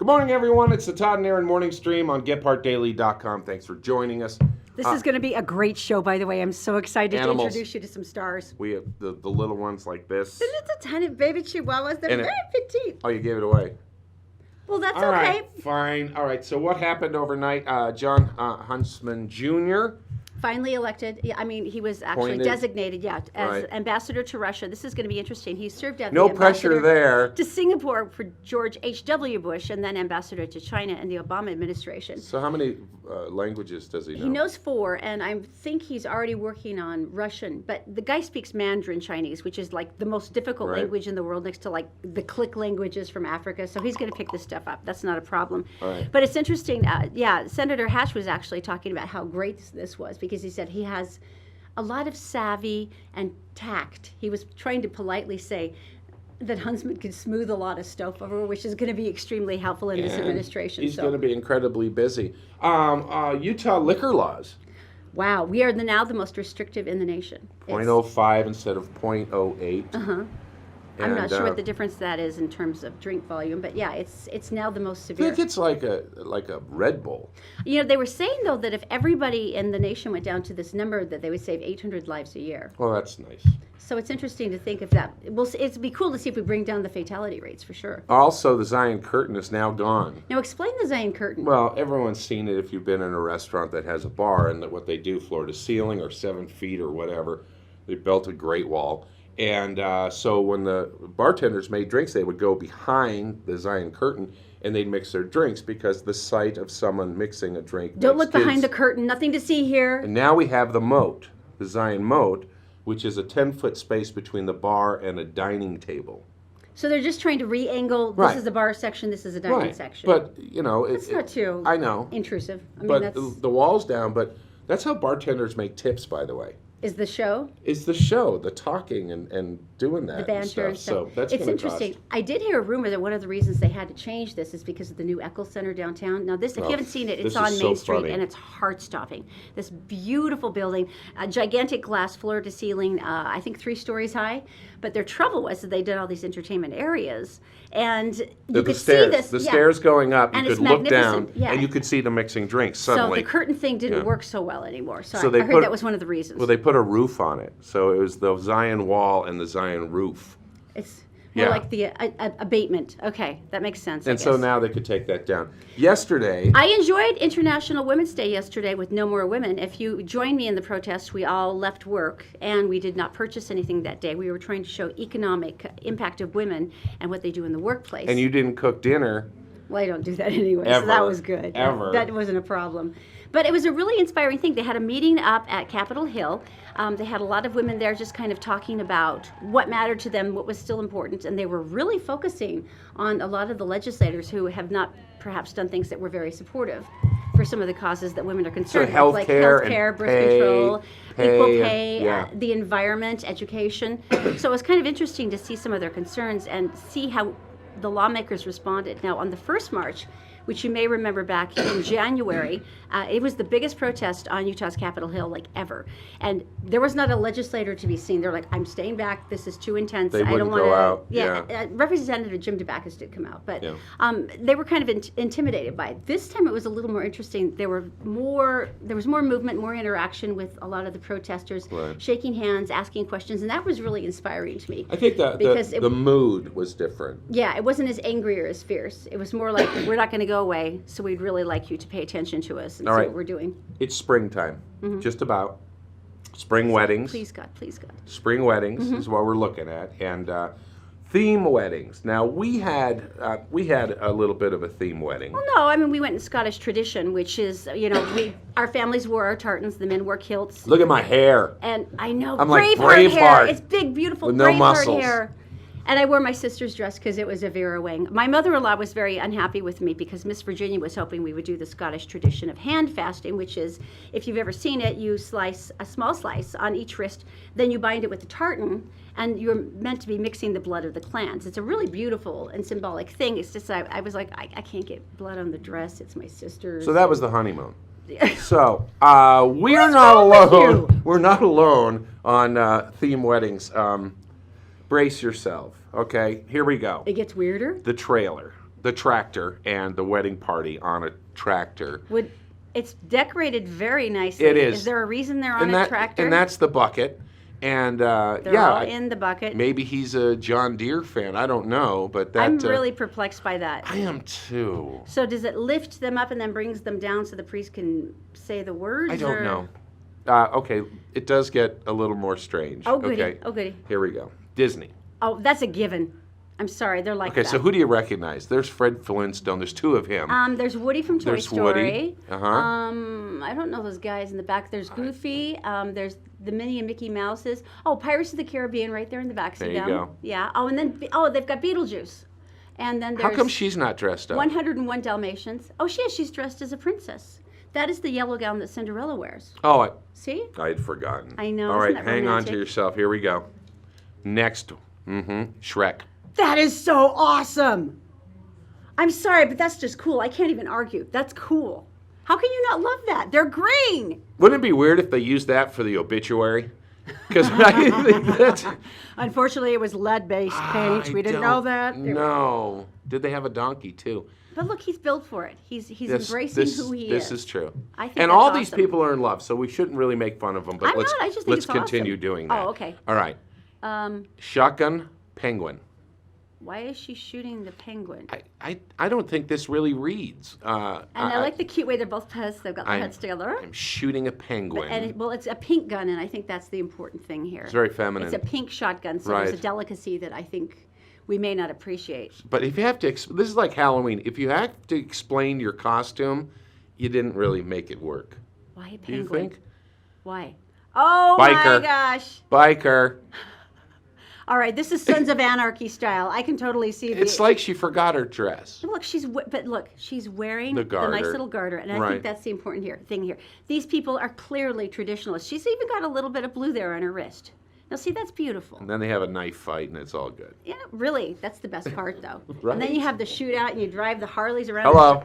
Good morning, everyone. It's the Todd and Erin morning stream on GetPartDaily.com. Thanks for joining us. This is going to be a great show, by the way. I'm so excited Animals. to introduce you to some stars. We have the little ones like this. The little tiny baby chihuahuas, they're And very petite. Oh, you gave it away. Well, that's All okay. right, fine. All right, so what happened overnight? John Huntsman Jr. Finally elected. Yeah, I mean, he was actually Appointed. designated, as Right. ambassador to Russia. This is going to be interesting. He served as No the pressure ambassador there. to Singapore for George H.W. Bush, and then ambassador to China in the Obama administration. So how many languages does he know? He knows 4, and I think he's already working on Russian. But the guy speaks Mandarin Chinese, which is like the most difficult Right. language in the world, next to like the click languages from Africa. So he's going to pick this stuff up. That's not a problem. Right. But it's interesting. Senator Hatch was actually talking about how great this was because he said he has a lot of savvy and tact. He was trying to politely say that Huntsman could smooth a lot of stuff over, which is going to be extremely helpful in this And administration. He's going to be incredibly busy. Utah liquor laws. Wow, we are now the most restrictive in the nation. 0.05 instead of 0.08. I'm not And, sure what the difference that is in terms of drink volume, but yeah, it's now the most I severe. think it's like a Red Bull. You know, they were saying though that if everybody in the nation went down to this number, that they would save 800 lives a year. Well, that's nice. So it's interesting to think of that. It'd be cool to see if we bring down the fatality rates for sure. Also, the Zion Curtain is now gone. Now explain the Zion Curtain. Well, everyone's seen it if you've been in a restaurant that has a bar, and that what they do, floor to ceiling or 7 feet or whatever, they built a Great Wall. And so when the bartenders made drinks, they would go behind the Zion Curtain and they'd mix their drinks because the sight of someone mixing a drink. Don't makes look behind kids- the curtain. Nothing to see here. And now we have the moat, the Zion moat, which is a 10-foot space between the bar and a dining table. So they're just trying to re-angle. This Right. is the bar section. This is the dining section. But, you know, it's not too I know. intrusive. I mean, But that's the wall's down, but that's how bartenders make tips, by the way. is the show. Is the show, the talking and doing that The banter and stuff. and stuff. So that's It's gonna interesting. cost. I did hear a rumor that one of the reasons they had to change this is because of the new Eccles Center downtown. Now this, if Oh, you haven't seen it, this it's on is Main so Street funny. and it's heart-stopping. This beautiful building, a gigantic glass floor to ceiling, I think 3 stories high. But their trouble was that they did all these entertainment areas, and you The could stairs, see this. the yeah. stairs going up, you And could it's look down, magnificent, yeah. and you could see them mixing drinks So suddenly. the curtain thing didn't Yeah. work so well anymore. So, So I they heard put- that was one of the reasons. Well, they put a roof on it, so it was the Zion wall and the Zion roof. It's more Yeah. like the abatement. Okay, that makes sense. And I so guess. now they could take that down. Yesterday, I enjoyed International Women's Day yesterday with No More Women. If you joined me in the protest, we all left work and we did not purchase anything that day. We were trying to show economic impact of women and what they do in the workplace. and you didn't cook dinner. Well, I don't do that anyway, so Ever. that was good. Ever. That wasn't a problem. But it was a really inspiring thing. They had a meeting up at Capitol Hill. They had a lot of women there just kind of talking about what mattered to them, what was still important, and they were really focusing on a lot of the legislators who have not perhaps done things that were very supportive for some of the causes that women are concerned with, like healthcare and healthcare, birth pay, control, pay, equal and- pay, yeah. the environment, education. So it was kind of interesting to see some of their concerns and see how the lawmakers responded. Now, on the first march, which you may remember back in January, it was the biggest protest on Utah's Capitol Hill like ever. And there was not a legislator to be seen. They're like, I'm staying back. This is too intense. They I don't wouldn't want go to. out. Yeah. Yeah. Representative Jim DeBackus did come out, but Yeah. they were kind of intimidated by it. This time it was a little more interesting. There was more movement, more interaction with a lot of the protesters, Right. shaking hands, asking questions, and that was really inspiring to me. I think Because the mood was different. Yeah, it wasn't as angry or as fierce. It was more like, we're not going to go away, so we'd really like you to pay attention to us and All see right. what we're doing. It's springtime, just about. Spring weddings. Please, God, please, God. Spring weddings is what we're looking at, and theme weddings. Now we had a little bit of a theme wedding. Well, no, I mean, we went in Scottish tradition, which is, our families wore our tartans, the men wore kilts. Look at my hair. And I know, I'm like Braveheart hair. Braveheart. It's big, beautiful With no Braveheart muscles. hair. And I wore my sister's dress because it was a Vera Wang. My mother-in-law was very unhappy with me because Miss Virginia was hoping we would do the Scottish tradition of hand fasting, which is, if you've ever seen it, you slice a small slice on each wrist, then you bind it with the tartan, and you're meant to be mixing the blood of the clans. It's a really beautiful and symbolic thing. It's just, I was like, I can't get blood on the dress. It's my sister's. So that was the honeymoon. So we're not alone. We're not alone on theme weddings. Brace yourself. Okay, here we go. It gets weirder. The trailer. the tractor and the wedding party on a tractor. It's decorated very nicely. It is. Is there a reason they're on a tractor? And that's the bucket. And they're all in the bucket. Maybe he's a John Deere fan. I don't know, but that. I'm really perplexed by that. I am too. So does it lift them up and then brings them down so the priest can say the words? I don't know. Okay, it does get a little more strange. Oh, goody. Okay. Oh, goody. Here we go. Disney. Oh, that's a given. I'm sorry, they're like that. Okay, so who do you recognize? There's Fred Flintstone. There's two of him. There's Woody from Toy Story. Woody. I don't know those guys in the back. There's Goofy. There's the Minnie and Mickey Mouses. Oh, Pirates of the Caribbean right there in the back. There you go. Yeah. Oh, and then they've got Beetlejuice. And then there's How come she's not dressed up? 101 Dalmatians. Oh, she is. She's dressed as a princess. That is the yellow gown that Cinderella wears. Oh, See? I had forgotten. I know. All right, Isn't that hang on romantic? to yourself. Here we go. Next. Shrek. That is so awesome. I'm sorry, but that's just cool. I can't even argue. That's cool. How can you not love that? They're green. Wouldn't it be weird if they used that for the obituary? Because I think that's... Unfortunately, it was lead-based paint. We didn't know that. No. Did they have a donkey, too? But look, he's built for it. He's embracing who he is. This is true. I think and that's all these awesome. people are in love, so we shouldn't really make fun of them. But I'm not. I just think let's it's continue awesome. doing that. Oh, okay. All right. Shotgun penguin. Why is she shooting the penguin? I don't think this really reads. And I like the cute way they're both heads. They've got their heads together. I'm shooting a penguin. It's a pink gun, and I think that's the important thing here. It's very feminine. It's a pink shotgun, so Right. there's a delicacy that I think we may not appreciate. But if you have to, this is like Halloween. If you have to explain your costume, you didn't really make it work. Why a penguin? Do you think? Why? Oh Biker. my gosh! Biker. All right, this is Sons of Anarchy style. I can totally see It's like she forgot her dress. Look, she's wearing The the garter. nice little garter, and I Right. think that's the important thing here. These people are clearly traditionalists. She's even got a little bit of blue there on her wrist. Now, see, that's beautiful. And then they have a knife fight, and it's all good. Yeah, really, that's the best part, though. Right. And then you have the shootout, and you drive the Harleys around. Hello.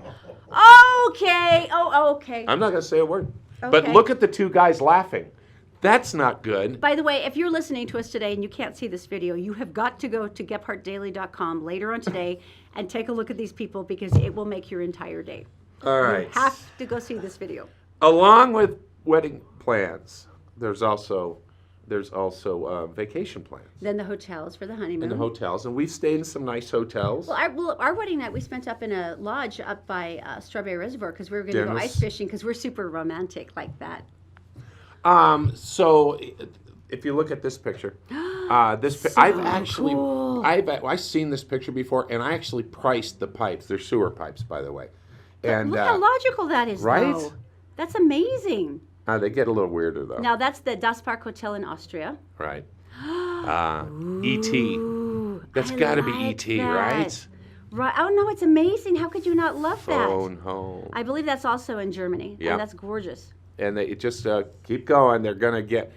Okay. Oh, okay. I'm not going to say a word. But Okay. look at the two guys laughing. That's not good. By the way, if you're listening to us today and you can't see this video, you have got to go to gephartdaily.com later on today and take a look at these people because it will make your entire day. All right. You have to go see this video. Along with wedding plans, there's also vacation plans. Then the hotels for the honeymoon. And the hotels, and we've stayed in some nice hotels. Well, our wedding night we spent up in a lodge up by Strawberry Reservoir because we were going to go Dennis. ice fishing because we're super romantic like that. So if you look at this picture, I've actually cool. I've seen this picture before, and I actually priced the pipes. They're sewer pipes, by the way. And Look how logical that is, right? though. That's amazing. They get a little weirder though. Now that's the Das Park Hotel in Austria. Right. E.T. That's got to be E.T., right? Right. Oh no, it's amazing. How could you not love Phone that? home. I believe that's also in Germany. Yeah. And that's gorgeous. And they just keep going. They're gonna get.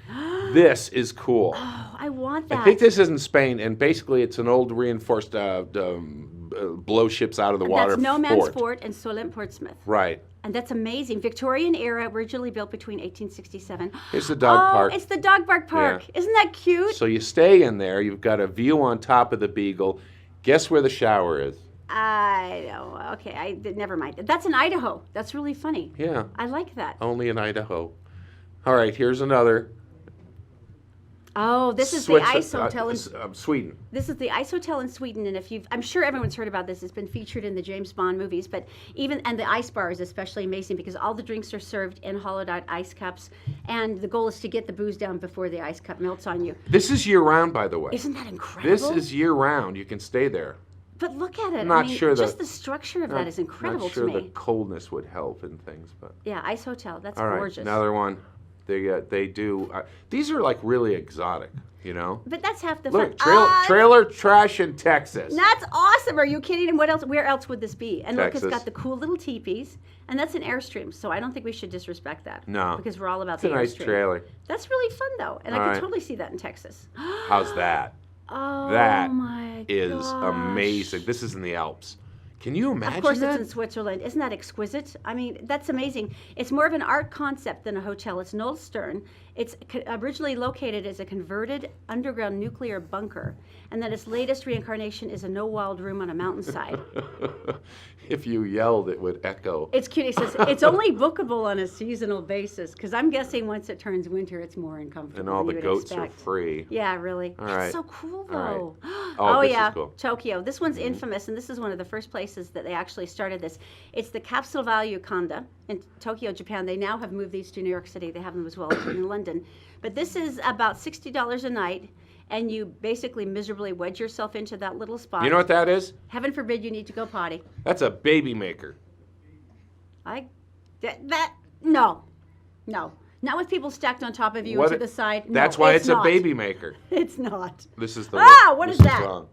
This is cool. Oh, I want that. I think this is in Spain, and basically it's an old reinforced blow ships out of the water. That's No Man's Fort and Solent Portsmouth. Right. And that's amazing. Victorian era, originally built between 1867. Here's the dog park. It's the dog park. Yeah. Isn't that cute? So you stay in there. You've got a view on top of the Beagle. Guess where the shower is? I know. Okay, never mind. That's in Idaho. That's really funny. Yeah. I like that. Only in Idaho. All right, here's another. Oh, this is the Ice Hotel in Sweden. This is the Ice Hotel in Sweden, and I'm sure everyone's heard about this. It's been featured in the James Bond movies, and the ice bar is especially amazing because all the drinks are served in hollowed-out ice cups, and the goal is to get the booze down before the ice cup melts on you. This is year-round, by the way. Isn't that incredible? This is year-round. You can stay there. But look at it. Not sure just the structure of that is incredible not sure to me. the coldness would help in things, but Yeah, Ice Hotel. That's all right, gorgeous. another one. They do. These are like really exotic, you know. But that's half the Look, fun. trailer trash in Texas. That's awesome. Are you kidding? And what else? Where else would this be? And Texas. look, it's got the cool little teepees, and that's an Airstream. So I don't think we should disrespect that. No, because we're all about it's the a nice Airstream. trailer. That's really fun though, and All I right. could totally see that in Texas. How's that? Oh, That my is gosh. amazing. This is in the Alps. Can you imagine Of course, that? it's in Switzerland. Isn't that exquisite? I mean, that's amazing. It's more of an art concept than a hotel. It's Knoll Stern. It's originally located as a converted underground nuclear bunker, and then its latest reincarnation is a no-wild room on a mountainside. If you yelled, it would echo. It's cute. It says it's only bookable on a seasonal basis, because I'm guessing once it turns winter, it's more uncomfortable. And all the than you would goats expect. are free. Yeah, really. All That's right. so cool, All right. though. Oh, this is yeah, cool. Tokyo. This one's infamous, and this is one of the first places that they actually started this. It's the Capsule Value Kanda in Tokyo, Japan. They now have moved these to New York City. They have them as well in London. But this is about $60 a night, and you basically miserably wedge yourself into that little spot. You know what that is? Heaven forbid you need to go potty. That's a baby maker. No. Not with people stacked on top of you and to the side. No, That's why it's not. a baby maker. It's not. This is the What this is that? Wrong.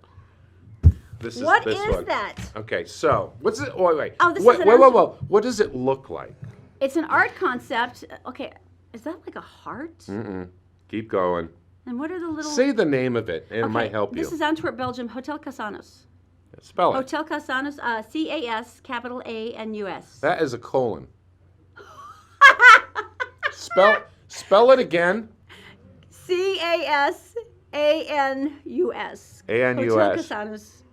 This is What this is one. that? Okay, so what's it? Wait. Oh, this wait, is an wait, wait, answer. wait. What does it look like? It's an art concept. Okay, is that like a heart? Keep going. And what are the little... Say the name of it, and it might help you. This is Antwerp, Belgium, Hotel Casanos. Spell it. Hotel Casanos, C-A-S, capital A-N-U-S. That is a colon. Spell it again. C-A-S-A-N-U-S. A-N-U-S. Hotel Casanos.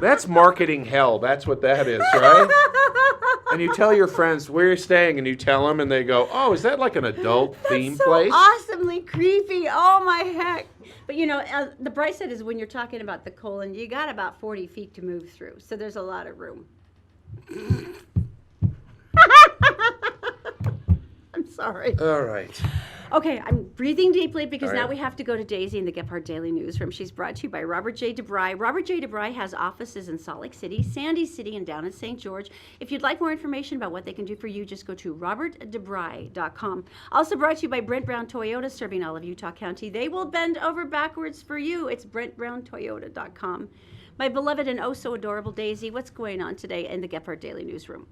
That's marketing hell. That's what that is, right? And you tell your friends where you're staying, and you tell them, and they go, "Oh, is that like an adult theme That's so place?" awesomely creepy. Oh my heck! But you know, the bright side is when you're talking about the colon, you got about 40 feet to move through, so there's a lot of room. I'm sorry. All right. Okay, I'm breathing deeply because All now right. we have to go to Daisy in the Gephardt Daily Newsroom. She's brought to you by Robert J. DeBry. Robert J. DeBry has offices in Salt Lake City, Sandy City, and down in St. George. If you'd like more information about what they can do for you, just go to robertdebry.com. Also brought to you by Brent Brown Toyota, serving all of Utah County. They will bend over backwards for you. It's brentbrowntoyota.com. My beloved and oh so adorable Daisy, what's going on today in the Gephardt Daily Newsroom?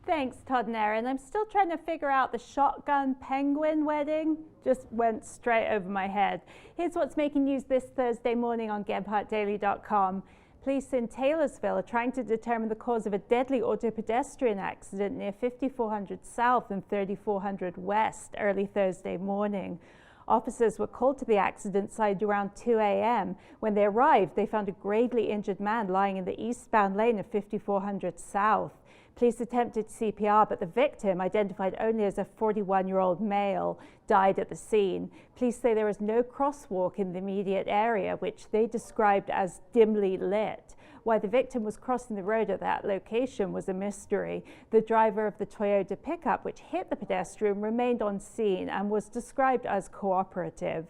Thanks, Todd and Erin. I'm still trying to figure out the shotgun penguin wedding. Just went straight over my head. Here's what's making news this Thursday morning on GephardtDaily.com. Police in Taylorsville are trying to determine the cause of a deadly auto-pedestrian accident near 5400 South and 3400 West early Thursday morning. Officers were called to the accident site around 2 a.m. When they arrived, they found a gravely injured man lying in the eastbound lane of 5400 South. Police attempted CPR, but the victim, identified only as a 41-year-old male, died at the scene. Police say there is no crosswalk in the immediate area, which they described as dimly lit. Why the victim was crossing the road at that location was a mystery. The driver of the Toyota pickup, which hit the pedestrian, remained on scene and was described as cooperative.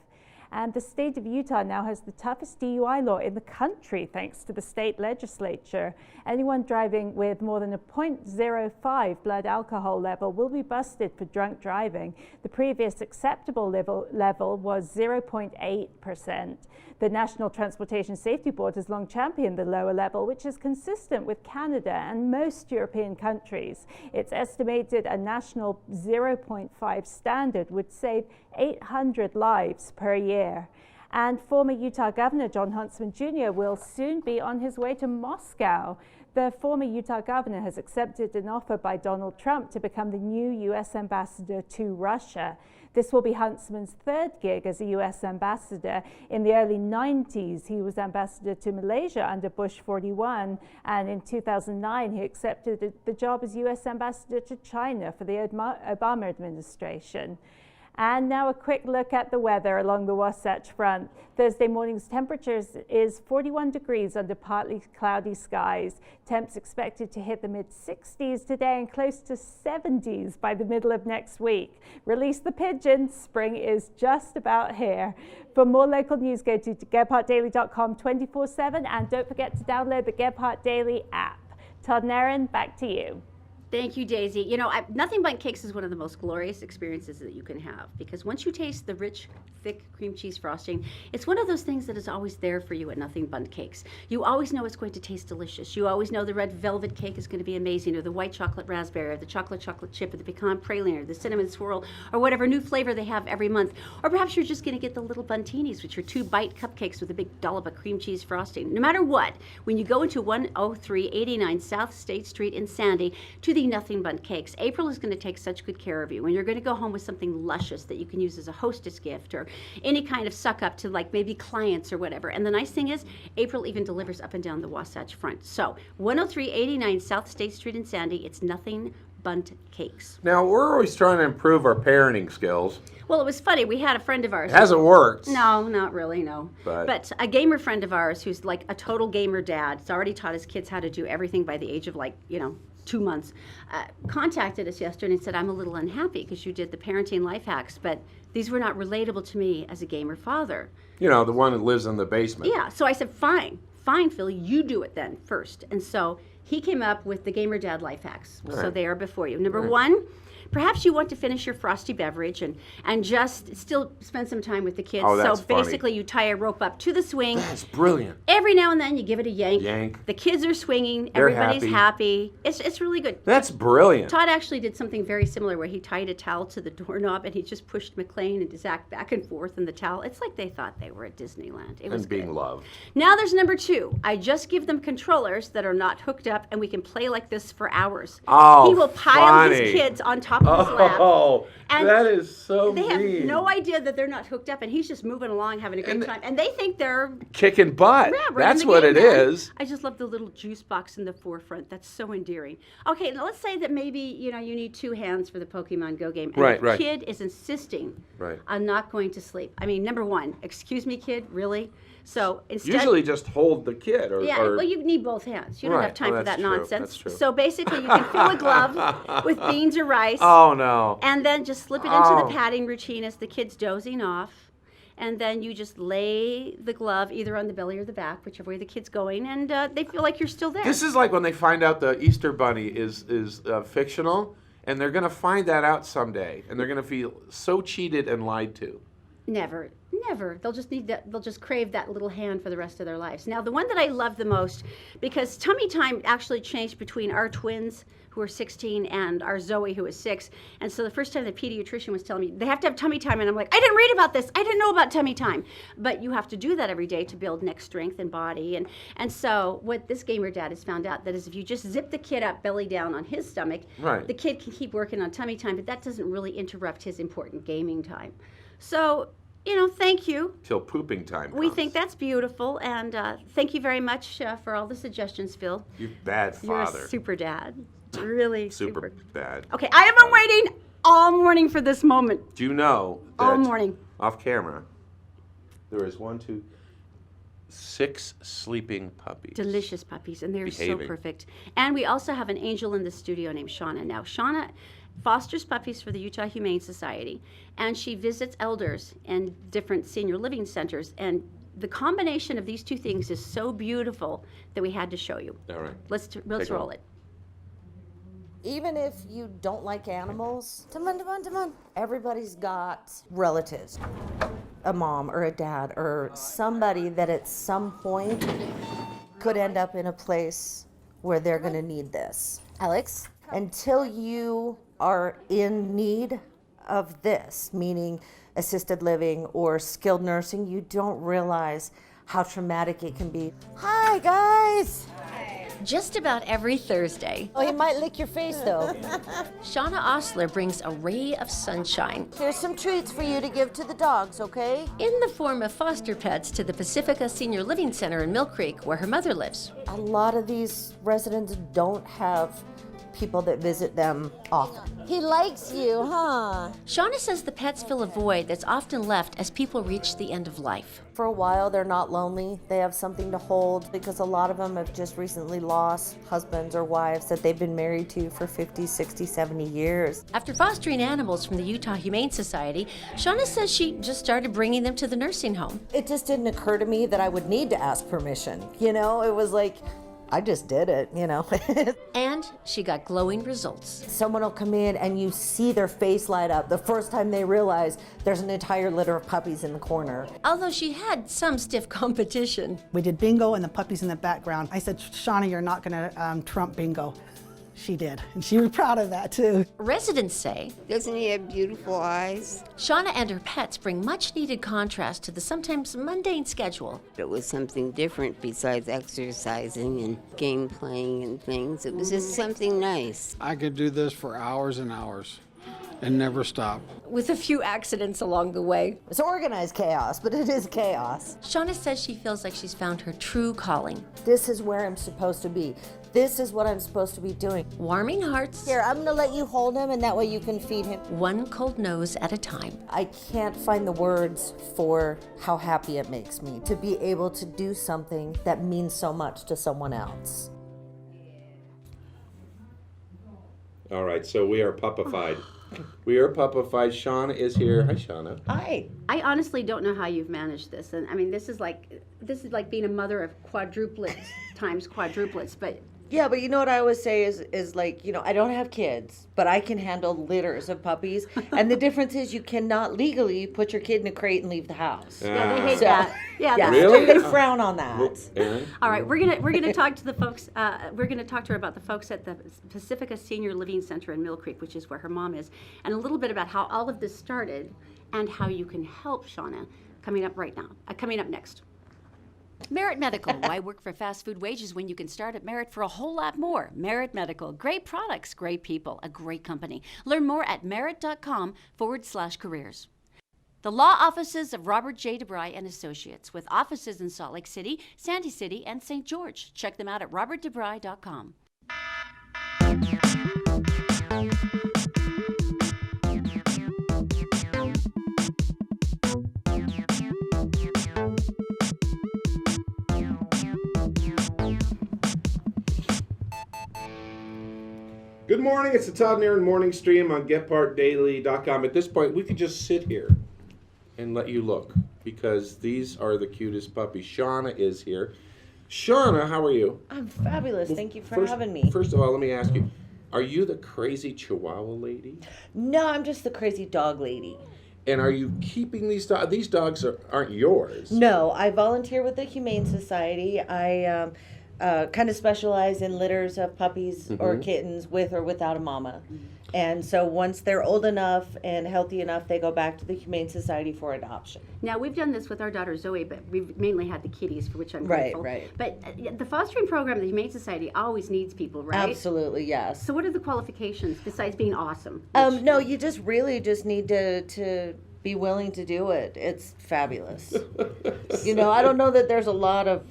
And the state of Utah now has the toughest DUI law in the country, thanks to the state legislature. Anyone driving with more than a 0.05 blood alcohol level will be busted for drunk driving. The previous acceptable level was 0.8%. The National Transportation Safety Board has long championed the lower level, which is consistent with Canada and most European countries. It's estimated a national 0.5 standard would save 800 lives per year. And former Utah Governor John Huntsman Jr. will soon be on his way to Moscow. The former Utah governor has accepted an offer by Donald Trump to become the new U.S. ambassador to Russia. This will be Huntsman's third gig as a U.S. ambassador. In the early 90s, he was ambassador to Malaysia under Bush 41, and in 2009, he accepted the job as U.S. ambassador to China for the Obama administration. And now a quick look at the weather along the Wasatch Front. Thursday morning's temperature is 41 degrees under partly cloudy skies. Temps expected to hit the mid-60s today and close to 70s by the middle of next week. Release the pigeons, spring is just about here. For more local news, go to GephardtDaily.com 24/7 and don't forget to download the Gephardt Daily app. Todd and Erin, back to you. Thank you, Daisy. You know, Nothing Bundt Cakes is one of the most glorious experiences that you can have, because once you taste the rich, thick cream cheese frosting, it's one of those things that is always there for you at Nothing Bundt Cakes. You always know it's going to taste delicious. You always know the red velvet cake is going to be amazing, or the white chocolate raspberry, or the chocolate chip, or the pecan praline, or the cinnamon swirl, or whatever new flavor they have every month. Or perhaps you're just going to get the little Bundtinis, which are 2-bite cupcakes with a big dollop of cream cheese frosting. No matter what, when you go into 10389 South State Street in Sandy to the Nothing Bundt Cakes, April is going to take such good care of you. When you're going to go home with something luscious that you can use as a hostess gift, or any kind of suck up to like maybe clients or whatever. And the nice thing is, April even delivers up and down the Wasatch Front. So 10389 South State Street in Sandy, it's Nothing Bundt Cakes. Now, we're always trying to improve our parenting skills. Well, it was funny. We had a friend of ours. It hasn't worked. No, not really, no. But a gamer friend of ours who's like a total gamer dad, has already taught his kids how to do everything by the age of 2 months, contacted us yesterday and said, I'm a little unhappy because you did the parenting life hacks, but these were not relatable to me as a gamer father. You know, the one that lives in the basement. Yeah, so I said, fine, Phil, you do it then first. And so he came up with the Gamer Dad life hacks. Right. So they are before you. Number one, perhaps you want to finish your frosty beverage and just still spend some time with the kids. Oh, that's so basically you tie a rope up to the swing. That's brilliant. Every now and then you give it a yank. Yank. The kids are swinging. They're Everybody's happy. It's really good. That's brilliant. Todd actually did something very similar where he tied a towel to the doorknob and he just pushed McLean and Zach back and forth in the towel. It's like they thought they were at Disneyland. It was And being good. loved. Now there's number two. I just give them controllers that are not hooked up and we can play like this for hours. Oh, he will pile funny. his kids on top of his lap. Oh, And that is so They have mean. no idea that they're not hooked up and he's just moving along having a great time. And they think they're Kicking butt. right That's in the what game, it man. is. I just love the little juice box in the forefront. That's so endearing. Okay, now let's say that maybe you need 2 hands for the Pokemon Go game, and the Right. kid is insisting Right. on not going to sleep. I mean, number one, excuse me, kid, really? So instead, Usually just hold the kid. Or, well, you need both hands. You don't Right. have time Oh, for that's that true. nonsense. That's true. So basically, you can fill a glove with beans or rice. Oh, no. And then just slip it into the Oh. patting routine as the kid's dozing off. And then you just lay the glove either on the belly or the back, whichever way the kid's going, and they feel like you're still there. This is like when they find out the Easter Bunny is fictional, and they're going to find that out someday, and they're going to feel so cheated and lied to. Never. They'll just need that. They'll just crave that little hand for the rest of their lives. Now, the one that I love the most, because tummy time actually changed between our twins, who are 16, and our Zoe, who is 6. And so the first time the pediatrician was telling me they have to have tummy time, and I'm like, I didn't read about this. I didn't know about tummy time. But you have to do that every day to build neck strength and body. And so what this gamer dad has found out that is if you just zip the kid up belly down on his stomach, Right. the kid can keep working on tummy time, but that doesn't really interrupt his important gaming time. So, thank you. Till pooping time We comes. think that's beautiful, and thank you very much for all the suggestions, Phil. You bad You're father. a super dad. Really Super bad. Okay, I have been waiting all morning for this moment. Do you know that All morning. off camera, there is 6 sleeping puppies. Delicious puppies, and they're Behaving. so perfect. And we also have an angel in the studio named Shauna. Now, Shauna fosters puppies for the Utah Humane Society, and she visits elders in different senior living centers. And the combination of these two things is so beautiful that we had to show you. All right. Let's Take roll one. it. Even if you don't like animals, everybody's got relatives, a mom or a dad or somebody that at some point could end up in a place where they're going to need this. Alex, until you are in need of this, meaning assisted living or skilled nursing, you don't realize how traumatic it can be. Hi, guys. Just about every Thursday, Oh, he might lick your face, though. Shauna Ostler brings a ray of sunshine Here's some treats for you to give to the dogs, okay? in the form of foster pets to the Pacifica Senior Living Center in Mill Creek, where her mother lives. A lot of these residents don't have people that visit them often. He likes you, huh? Shauna says the pets fill a void that's often left as people reach the end of life. For a while, they're not lonely. They have something to hold because a lot of them have just recently lost husbands or wives that they've been married to for 50, 60, 70 years. After fostering animals from the Utah Humane Society, Shauna says she just started bringing them to the nursing home. It just didn't occur to me that I would need to ask permission. It was like, I just did it, you know. And she got glowing results. Someone will come in and you see their face light up the first time they realize there's an entire litter of puppies in the corner. Although she had some stiff competition. We did bingo and the puppies in the background. I said, Shauna, you're not going to trump bingo. She did, and she was proud of that too. Residents say Doesn't he have beautiful eyes? Shauna and her pets bring much needed contrast to the sometimes mundane schedule. It was something different besides exercising and game playing and things. It was just something nice. I could do this for hours and hours and never stop. With a few accidents along the way. It's organized chaos, but it is chaos. Shauna says she feels like she's found her true calling. This is where I'm supposed to be. This is what I'm supposed to be doing. Warming hearts, Here, I'm gonna let you hold him, and that way you can feed him. one cold nose at a time. I can't find the words for how happy it makes me to be able to do something that means so much to someone else. All right, so we are puppified. We are puppified. Shauna is here. Hi, Shauna. Hi. I honestly don't know how you've managed this, and I mean, this is like being a mother of quadruplets times quadruplets. But Yeah, but you know what I always say is like, you know, I don't have kids, but I can handle litters of puppies. And the difference is you cannot legally put your kid in a crate and leave the house. yeah, they hate So- that. Yeah, Yeah, that's Really? they frown on that. Aaron? All right, we're gonna talk to the folks. We're gonna talk to her about the folks at the Pacifica Senior Living Center in Mill Creek, which is where her mom is, and a little bit about how all of this started and how you can help Shauna. Coming up right now. Coming up next. Merit Medical. Why work for fast food wages when you can start at Merit for a whole lot more? Merit Medical. Great products, great people, a great company. Learn more at merit.com/careers. The law offices of Robert J. DeBry and Associates, with offices in Salt Lake City, Sandy City, and St. George. Check them out at robertdebry.com. Good morning. It's the Todd and Erin morning stream on GetPartDaily.com. At this point, we could just sit here and let you look because these are the cutest puppies. Shauna is here. Shauna, how are you? I'm fabulous. Thank you for having me. First of all, let me ask you, are you the crazy Chihuahua lady? No, I'm just the crazy dog lady. And are you keeping these dogs? These dogs aren't yours. No, I volunteer with the Humane Society. I kind of specialize in litters of puppies or kittens with or without a mama. And so once they're old enough and healthy enough, they go back to the Humane Society for adoption. Now, we've done this with our daughter Zoe, but we've mainly had the kitties, for which I'm Right, grateful. right. But the fostering program, the Humane Society, always needs people, right? Absolutely, yes. So what are the qualifications besides being awesome? No, you just really just need to be willing to do it. It's fabulous. You know, I don't know that there's a lot of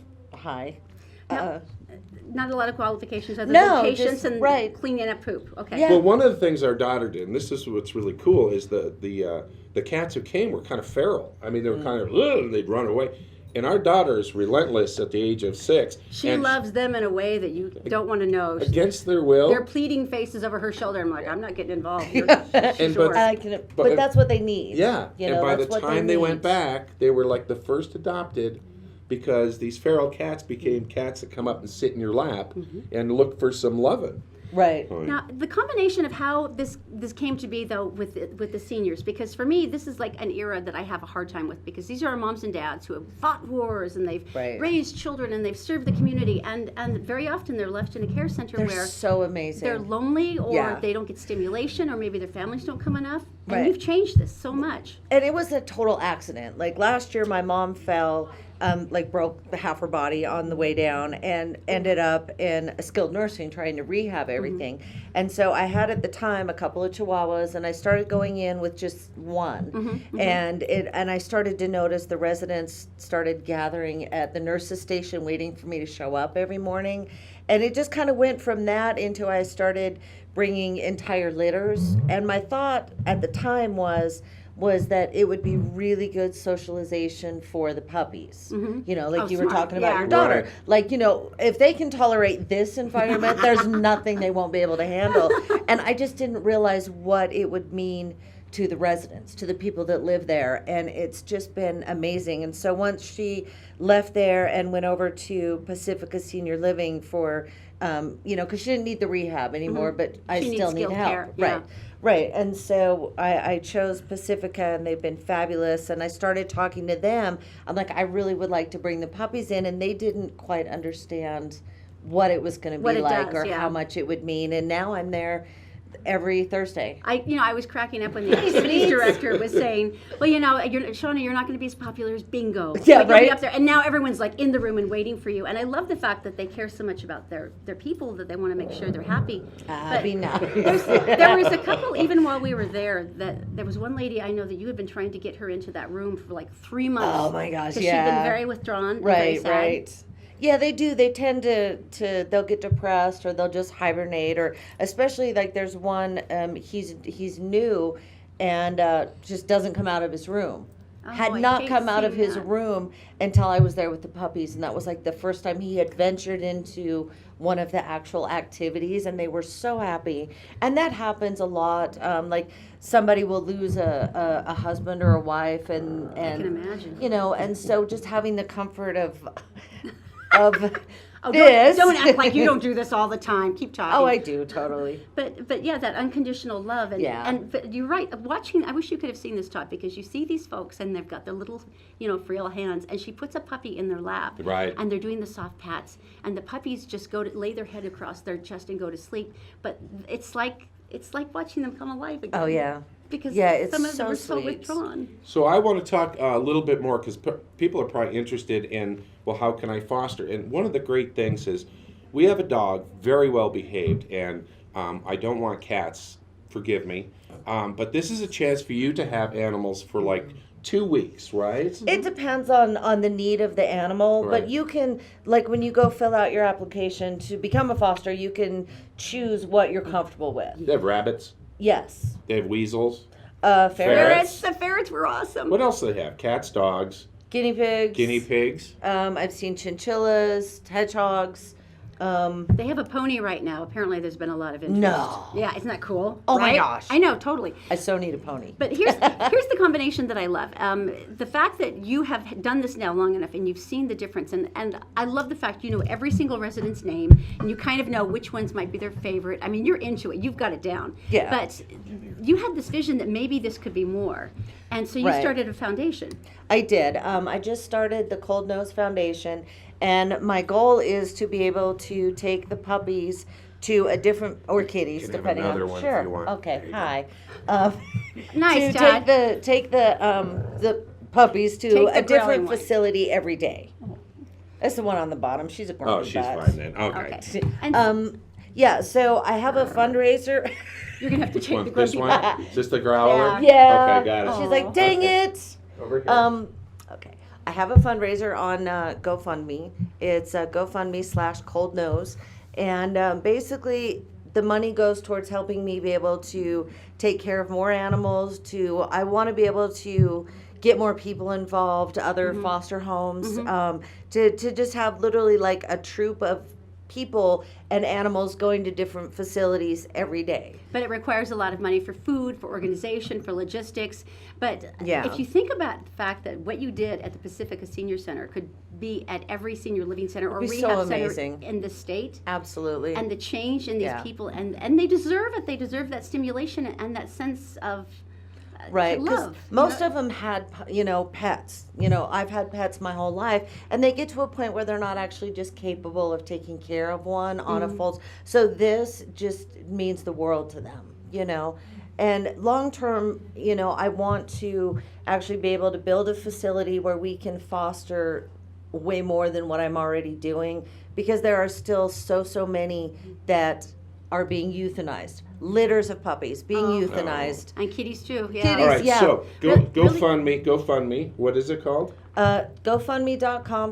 Not a lot of qualifications other No, than patience just- and right. cleaning up poop. Okay. Yeah. Well, one of the things our daughter did, and this is what's really cool, is the cats who came were kind of feral. I mean, they were kind of, "Ugh," and they'd run away. And our daughter is relentless at the age of 6. She and loves them in a way that you don't want to know. against their will. They're pleading faces over her shoulder. I'm like, I'm not getting involved. You're And sure. but- but that's what they need. Yeah, You and know, by the that's what time they went need. back, they were like the first adopted because these feral cats became cats that come up and sit in your lap and look for some loving. Right. Now, the combination of how this came to be, though, with the seniors, because for me, this is like an era that I have a hard time with, because these are our moms and dads who have fought wars and they've Right. raised children and they've served the community, and very often they're left in a care center They're where so amazing. they're lonely, or Yeah. they don't get stimulation, or maybe their families don't come enough. And Right. you've changed this so much. And it was a total accident. Like last year, my mom fell, broke half her body on the way down, and ended up in a skilled nursing trying to rehab everything. And so I had at the time a couple of Chihuahuas, and I started going in with just one. And I started to notice the residents started gathering at the nurse's station, waiting for me to show up every morning. And it just kind of went from that into I started bringing entire litters. And my thought at the time was that it would be really good socialization for the puppies. You know, like Oh, you were smart. talking about Yeah. your daughter. Right. Like, you know, if they can tolerate this environment, there's nothing they won't be able to handle. And I just didn't realize what it would mean to the residents, to the people that live there, and it's just been amazing. And so once she left there and went over to Pacifica Senior Living for, because she didn't need the rehab anymore, but I She needs still need skilled help. care, yeah. Right. And so I chose Pacifica, and they've been fabulous. And I started talking to them. I'm like, I really would like to bring the puppies in, and they didn't quite understand what it was going to What be it like does, or yeah. how much it would mean. And now I'm there every Thursday. I was cracking up when the activities director was saying, well, Shauna, you're not going to be as popular as Bingo. Yeah, But you'll be right? up there. And now everyone's like in the room and waiting for you. And I love the fact that they care so much about their people that they want to make sure they're happy. Be nice. There was a couple, even while we were there, that there was one lady I know that you had been trying to get her into that room for like 3 months. Oh my gosh, Because yeah. she'd been very withdrawn. And very Right, sad. right. Yeah, they do. They tend to they'll get depressed, or they'll just hibernate, or especially like there's one, he's new and just doesn't come out of his room. Had I not hate come out of seeing his that. room until I was there with the puppies, and that was like the first time he had ventured into one of the actual activities, and they were so happy. And that happens a lot. Like somebody will lose a husband or a wife, and I can imagine. and so just having the comfort of Oh, this. don't act like you don't do this all the time. Keep talking. Oh, I do, totally. But yeah, that unconditional love Yeah. but you're right. Watching, I wish you could have seen this, Todd, because you see these folks and they've got their little, frail hands, and she puts a puppy in their lap, Right. and they're doing the soft pats, and the puppies just go to lay their head across their chest and go to sleep. But it's like watching them come alive again. Oh, yeah. Because Yeah, it's some of them so are so sweet. withdrawn. So I want to talk a little bit more because people are probably interested in, well, how can I foster? And one of the great things is we have a dog, very well behaved, and I don't want cats, forgive me, but this is a chance for you to have animals for like 2 weeks, right? It depends on the need of the animal, Right. but you can, like when you go fill out your application to become a foster, you can choose what you're comfortable with. They have rabbits. Yes. They have weasels. Ferrets, Ferrets. The ferrets were awesome. What else do they have? Cats, dogs, guinea pigs. guinea pigs. I've seen chinchillas, hedgehogs. They have a pony right now. Apparently, there's been a lot of interest. No. Yeah, isn't that cool? Oh my Right? gosh. I know, totally. I so need a pony. But here's the combination that I love. The fact that you have done this now long enough and you've seen the difference, and I love the fact you know every single resident's name and you kind of know which ones might be their favorite. I mean, you're into it. You've got it down. Yeah. But you had this vision that maybe this could be more, and so you Right. started a foundation. I did. I just started the Cold Nose Foundation, and my goal is to be able to take the puppies to a different, or kitties, You can have depending another on. one if Sure. you want. Okay. Hi. Nice, to Todd. take the puppies to Take the a different growling one. facility every day. That's the one on the bottom. She's a grumpy Oh, she's butt. fine then. Okay. Okay. And Yeah. So I have a fundraiser. you're gonna have to take the This grumpy one? back. Is this the growler? Yeah. Okay, got it. She's like, dang Okay. it. Over here. Okay. I have a fundraiser on GoFundMe. It's GoFundMe/Cold Nose. And basically, the money goes towards helping me be able to take care of more animals. I want to be able to get more people involved, other foster homes, to just have literally like a troop of people and animals going to different facilities every day. But it requires a lot of money for food, for organization, for logistics. But Yeah. if you think about the fact that what you did at the Pacifica Senior Center could be at every senior living center or It'd be so rehab center amazing. in the state, Absolutely. and the change in these Yeah. people, and they deserve it. They deserve that stimulation and that sense of Right, because love. most of them had, pets. I've had pets my whole life, and they get to a point where they're not actually just capable of taking care of one on a full. So this just means the world to them, And long term, I want to actually be able to build a facility where we can foster way more than what I'm already doing, because there are still so many that are being euthanized. Litters of puppies being euthanized. and kitties too. Yeah. Kitties. All right, yeah. so Really- GoFundMe. What is it called?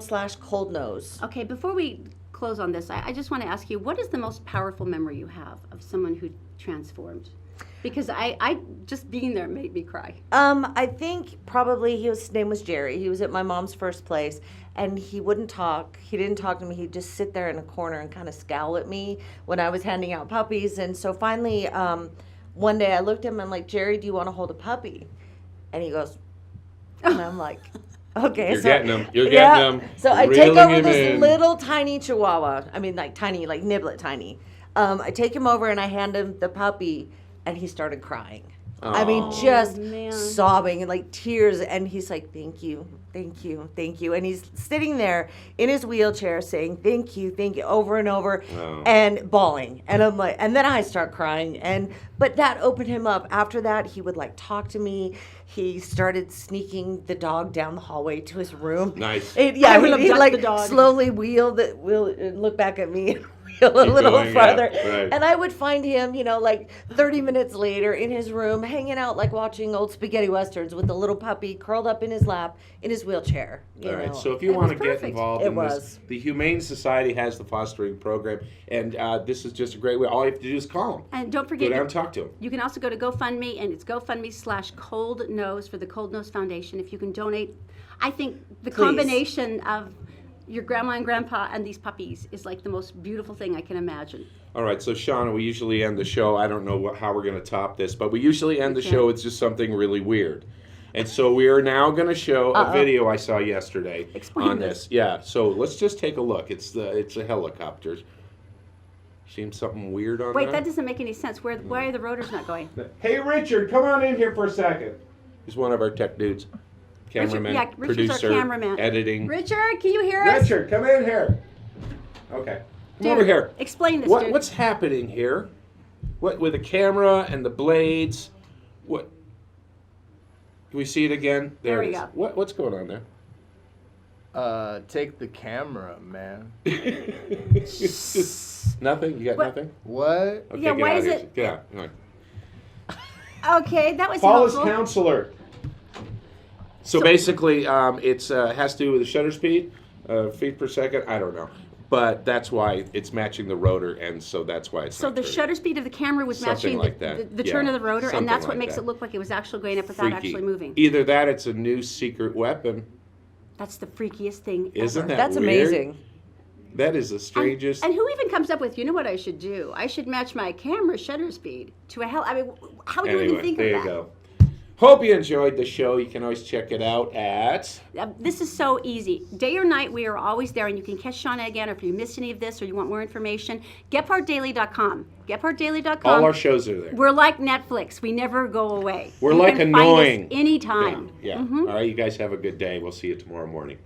GoFundMe.com/coldnose. Okay, before we close on this, I just want to ask you, what is the most powerful memory you have of someone who transformed? Because I just being there made me cry. I think probably his name was Jerry. He was at my mom's first place, and he wouldn't talk. He didn't talk to me. He'd just sit there in a corner and kind of scowl at me when I was handing out puppies. And so finally, one day I looked at him and I'm like, Jerry, do you want to hold a puppy? And he goes, and I'm like, okay. You're so, getting them. You're getting them. So I take Reeling over him this in. little tiny Chihuahua. I mean, like tiny, like niblet tiny. I take him over and I hand him the puppy, and he started crying. I mean, just sobbing and like tears. And he's like, thank you, thank you, thank you. And he's sitting there in his wheelchair saying, thank you, over and over and bawling. And I'm like, and then I start crying. But that opened him up. After that, he would like talk to me. He started sneaking the dog down the hallway to his room. Nice. He'd abduct like the dog. slowly wheel and look back at me. A little going, farther, yeah, right. and I would find him, like 30 minutes later in his room, hanging out, like watching old spaghetti westerns with the little puppy curled up in his lap in his wheelchair. All right, so if you want to get involved in this, was. the Humane Society has the fostering program, and this is just a great way. All you have to do is call them. And don't Go forget, down and talk to them. you can also go to GoFundMe, and it's GoFundMe/Cold Nose for the Cold Nose Foundation. If you can donate, I think the combination of your grandma and grandpa and these puppies is like the most beautiful thing I can imagine. All right, so Shauna, we usually end the show. I don't know how we're going to top this, but we usually end the show with just something really weird. And so we are now going to show a video I saw yesterday on this. Yeah, so let's just take a look. It's a helicopter. Seems something weird on Wait, there? that doesn't make any sense. Why are the rotors not going? Hey, Richard, come on in here for a second. He's one of our tech dudes. Cameraman, Richard's our producer, cameraman. editing. Richard, can you hear us? Richard, come in here. Okay. Come Dude, over here. explain this, dude. What's happening here? What with the camera and the blades? What? Can we see it again? There we it is. go. What's going on there? Take the camera, man. Nothing? You got What? nothing? What? Okay, Yeah, get why out is of here. it- Get out. All right. Okay, that was Paul is helpful. counselor. So basically, it has to do with the shutter speed, feet per second. I don't know, but that's why it's matching the rotor, and so that's why it's. So not the turning. shutter speed of the camera was Something matching like that. the turn Yeah, of the rotor, something and that's what like makes that. it look like it was actually going up without Freaky. actually moving. Either that, it's a new secret weapon. That's the freakiest thing Isn't ever. that That's weird? amazing. That is the strangest. And who even comes up with, you know what I should do? I should match my camera shutter speed to a I mean, how would you even think there of you that? go. Hope you enjoyed the show. You can always check it out at. This is so easy. Day or night, we are always there, and you can catch Shauna again, or if you missed any of this or you want more information, GetPartDaily.com. GetPartDaily.com. All our shows are there. We're like Netflix. We never go away. We're You like can find us annoying. anytime. Yeah. All right, you guys have a good day. We'll see you tomorrow morning.